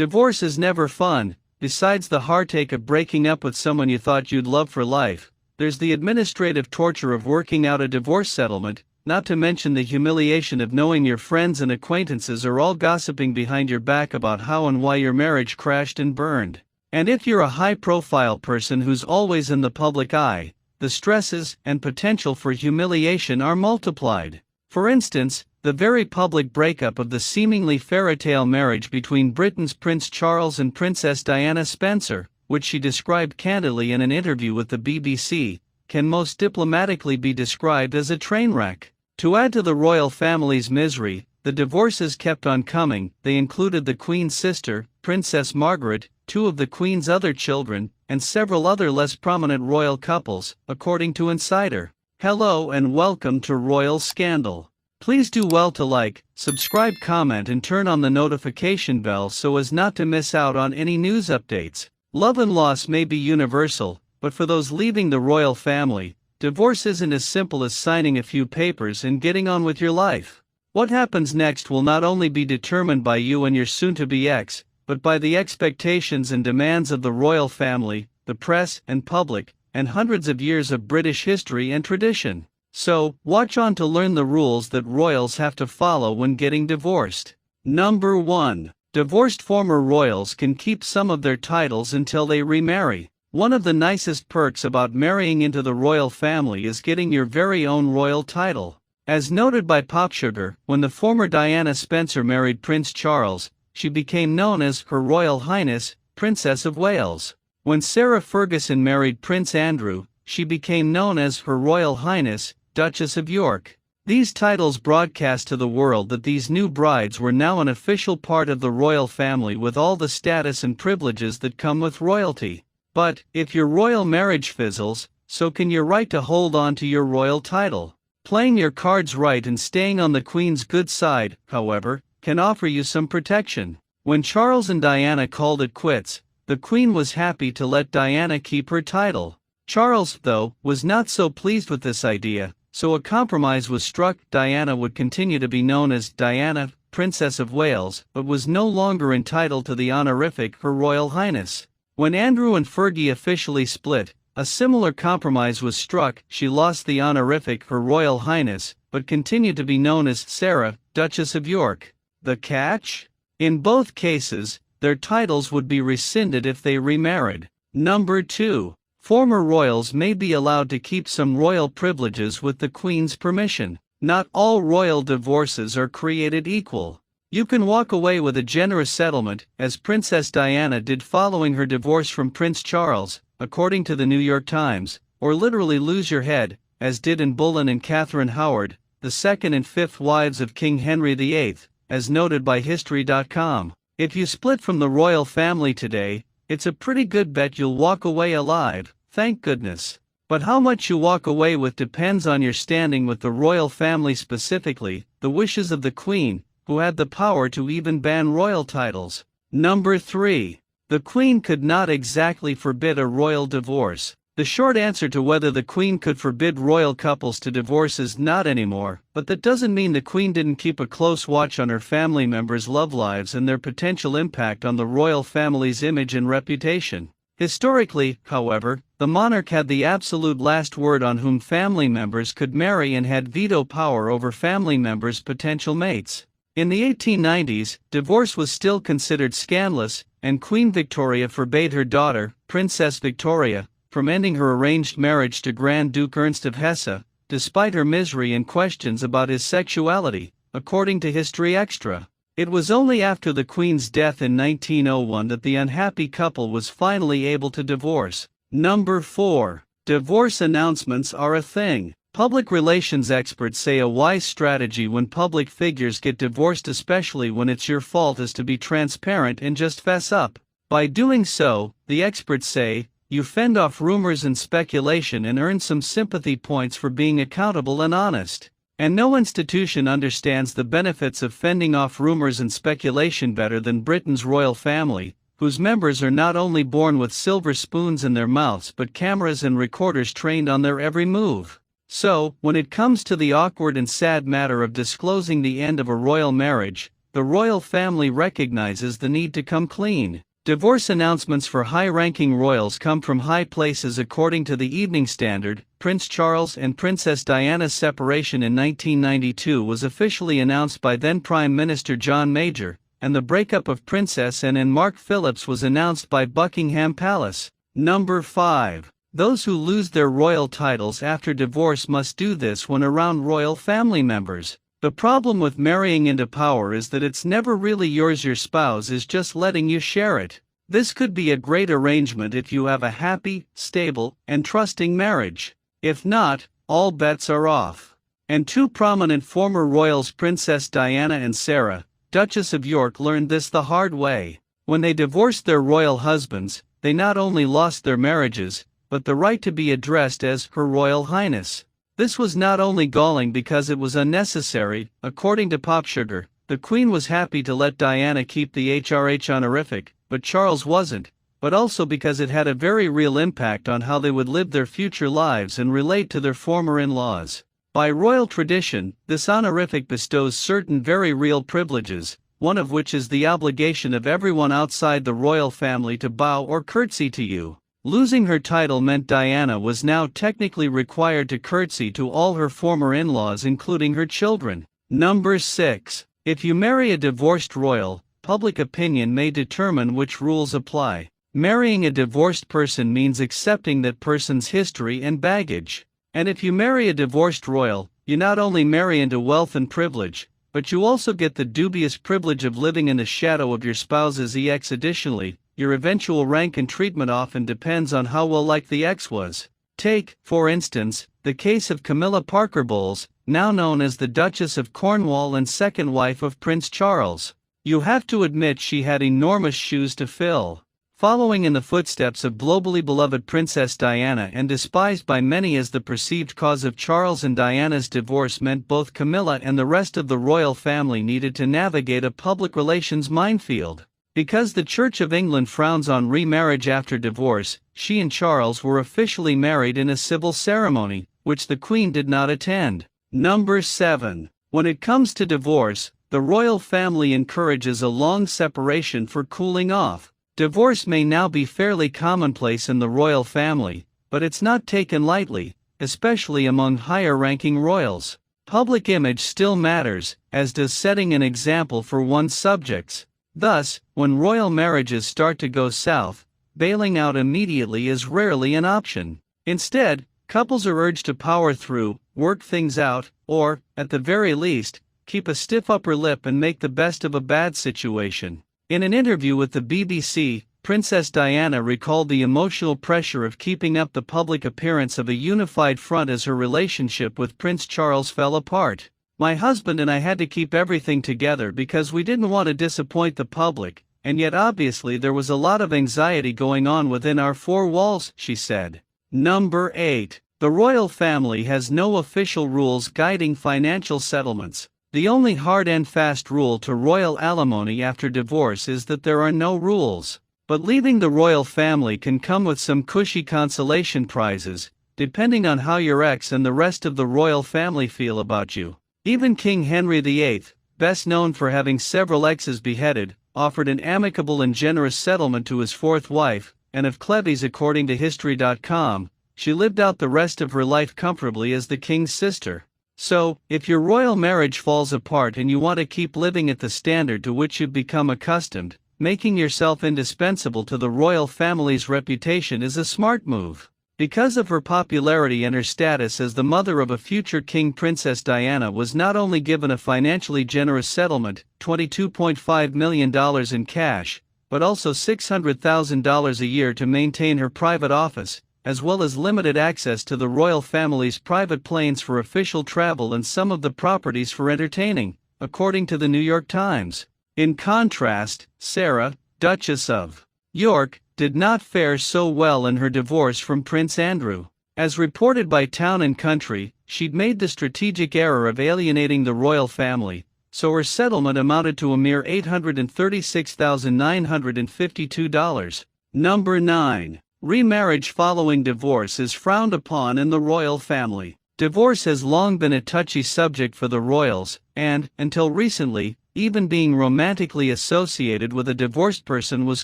Divorce is never fun. Besides the heartache of breaking up with someone you thought you'd love for life, there's the administrative torture of working out a divorce settlement, not to mention the humiliation of knowing your friends and acquaintances are all gossiping behind your back about how and why your marriage crashed and burned. And if you're a high-profile person who's always in the public eye, the stresses and potential for humiliation are multiplied. For instance, the very public breakup of the seemingly fairytale marriage between Britain's Prince Charles and Princess Diana Spencer, which she described candidly in an interview with the BBC, can most diplomatically be described as a train wreck. To add to the royal family's misery, the divorces kept on coming. They included the Queen's sister, Princess Margaret, two of the Queen's other children, and several other less prominent royal couples, according to Insider. Hello and welcome to Royal Scandal. Please do well to like, subscribe, comment and turn on the notification bell so as not to miss out on any news updates. Love and loss may be universal, but for those leaving the royal family, divorce isn't as simple as signing a few papers and getting on with your life. What happens next will not only be determined by you and your soon-to-be ex, but by the expectations and demands of the royal family, the press and public, and hundreds of years of British history and tradition. So, watch on to learn the rules that royals have to follow when getting divorced. Number 1. Divorced former royals can keep some of their titles until they remarry. One of the nicest perks about marrying into the royal family is getting your very own royal title. As noted by PopSugar, when the former Diana Spencer married Prince Charles, she became known as Her Royal Highness, Princess of Wales. When Sarah Ferguson married Prince Andrew, she became known as Her Royal Highness, Duchess of York. These titles broadcast to the world that these new brides were now an official part of the royal family with all the status and privileges that come with royalty. But, if your royal marriage fizzles, so can your right to hold on to your royal title. Playing your cards right and staying on the Queen's good side, however, can offer you some protection. When Charles and Diana called it quits, the Queen was happy to let Diana keep her title. Charles, though, was not so pleased with this idea, so a compromise was struck. Diana would continue to be known as Diana, Princess of Wales, but was no longer entitled to the honorific Her Royal Highness. When Andrew and Fergie officially split, a similar compromise was struck. She lost the honorific Her Royal Highness, but continued to be known as Sarah, Duchess of York. The catch? In both cases, their titles would be rescinded if they remarried. Number 2. Former royals may be allowed to keep some royal privileges with the Queen's permission. Not all royal divorces are created equal. You can walk away with a generous settlement, as Princess Diana did following her divorce from Prince Charles, according to the New York Times, or literally lose your head, as did Anne Boleyn and Catherine Howard, the second and fifth wives of King Henry VIII, as noted by History.com. If you split from the royal family today, it's a pretty good bet you'll walk away alive, thank goodness. But how much you walk away with depends on your standing with the royal family, specifically, the wishes of the Queen, who had the power to even ban royal titles. Number 3. The Queen could not exactly forbid a royal divorce. The short answer to whether the Queen could forbid royal couples to divorce is not anymore, but that doesn't mean the Queen didn't keep a close watch on her family members' love lives and their potential impact on the royal family's image and reputation. Historically, however, the monarch had the absolute last word on whom family members could marry and had veto power over family members' potential mates. In the 1890s, divorce was still considered scandalous, and Queen Victoria forbade her daughter, Princess Victoria, from ending her arranged marriage to Grand Duke Ernst of Hesse, despite her misery and questions about his sexuality, according to History Extra. It was only after the Queen's death in 1901 that the unhappy couple was finally able to divorce. Number 4. Divorce announcements are a thing. Public relations experts say a wise strategy when public figures get divorced, especially when it's your fault, is to be transparent and just fess up. By doing so, the experts say, you fend off rumors and speculation and earn some sympathy points for being accountable and honest. And no institution understands the benefits of fending off rumors and speculation better than Britain's royal family, whose members are not only born with silver spoons in their mouths but cameras and recorders trained on their every move. So, when it comes to the awkward and sad matter of disclosing the end of a royal marriage, the royal family recognizes the need to come clean. Divorce announcements for high-ranking royals come from high places. According to the Evening Standard, Prince Charles and Princess Diana's separation in 1992 was officially announced by then Prime Minister John Major, and the breakup of Princess Anne and Mark Phillips was announced by Buckingham Palace. Number 5. Those who lose their royal titles after divorce must do this when around royal family members. The problem with marrying into power is that it's never really yours. Your spouse is just letting you share it. This could be a great arrangement if you have a happy, stable, and trusting marriage. If not, all bets are off. And two prominent former royals, Princess Diana and Sarah, Duchess of York, learned this the hard way. When they divorced their royal husbands, they not only lost their marriages, but the right to be addressed as Her Royal Highness. This was not only galling because it was unnecessary. According to PopSugar, the Queen was happy to let Diana keep the HRH honorific, but Charles wasn't, but also because it had a very real impact on how they would live their future lives and relate to their former in-laws. By royal tradition, this honorific bestows certain very real privileges, one of which is the obligation of everyone outside the royal family to bow or curtsy to you. Losing her title meant Diana was now technically required to curtsy to all her former in-laws, including her children. Number 6. If you marry a divorced royal, public opinion may determine which rules apply. Marrying a divorced person means accepting that person's history and baggage. And if you marry a divorced royal, you not only marry into wealth and privilege, but you also get the dubious privilege of living in the shadow of your spouse's ex. Additionally, your eventual rank and treatment often depends on how well liked the ex was. Take, for instance, the case of Camilla Parker Bowles, now known as the Duchess of Cornwall and second wife of Prince Charles. You have to admit she had enormous shoes to fill. Following in the footsteps of globally beloved Princess Diana and despised by many as the perceived cause of Charles and Diana's divorce meant both Camilla and the rest of the royal family needed to navigate a public relations minefield. Because the Church of England frowns on remarriage after divorce, she and Charles were officially married in a civil ceremony, which the Queen did not attend. Number 7. When it comes to divorce, the royal family encourages a long separation for cooling off. Divorce may now be fairly commonplace in the royal family, but it's not taken lightly, especially among higher-ranking royals. Public image still matters, as does setting an example for one's subjects. Thus, when royal marriages start to go south, bailing out immediately is rarely an option. Instead, couples are urged to power through, work things out, or, at the very least, keep a stiff upper lip and make the best of a bad situation. In an interview with the BBC, Princess Diana recalled the emotional pressure of keeping up the public appearance of a unified front as her relationship with Prince Charles fell apart. My husband and I had to keep everything together because we didn't want to disappoint the public, and yet obviously there was a lot of anxiety going on within our four walls, she said. Number 8. The royal family has no official rules guiding financial settlements. The only hard and fast rule to royal alimony after divorce is that there are no rules. But leaving the royal family can come with some cushy consolation prizes, depending on how your ex and the rest of the royal family feel about you. Even King Henry VIII, best known for having several exes beheaded, offered an amicable and generous settlement to his fourth wife, and of Cleves. According to History.com, she lived out the rest of her life comfortably as the king's sister. So, if your royal marriage falls apart and you want to keep living at the standard to which you've become accustomed, making yourself indispensable to the royal family's reputation is a smart move. Because of her popularity and her status as the mother of a future king, Princess Diana was not only given a financially generous settlement, $22.5 million in cash, but also $600,000 a year to maintain her private office, as well as limited access to the royal family's private planes for official travel and some of the properties for entertaining, according to the New York Times. In contrast, Sarah, Duchess of York, did not fare so well in her divorce from Prince Andrew. As reported by Town & Country, she'd made the strategic error of alienating the royal family, so her settlement amounted to a mere $836,952. Number 9. Remarriage following divorce is frowned upon in the royal family. Divorce has long been a touchy subject for the royals, and, until recently, even being romantically associated with a divorced person was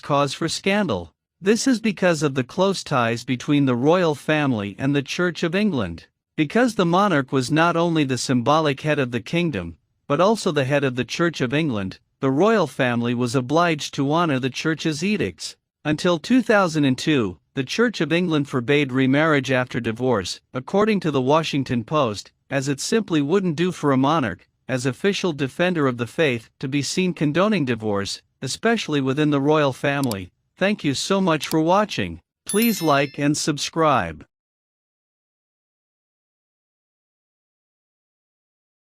cause for scandal. This is because of the close ties between the royal family and the Church of England. Because the monarch was not only the symbolic head of the kingdom, but also the head of the Church of England, the royal family was obliged to honor the Church's edicts. Until 2002, the Church of England forbade remarriage after divorce, according to the Washington Post, as it simply wouldn't do for a monarch, as official defender of the faith, to be seen condoning divorce, especially within the royal family. Thank you so much for watching. Please like and subscribe.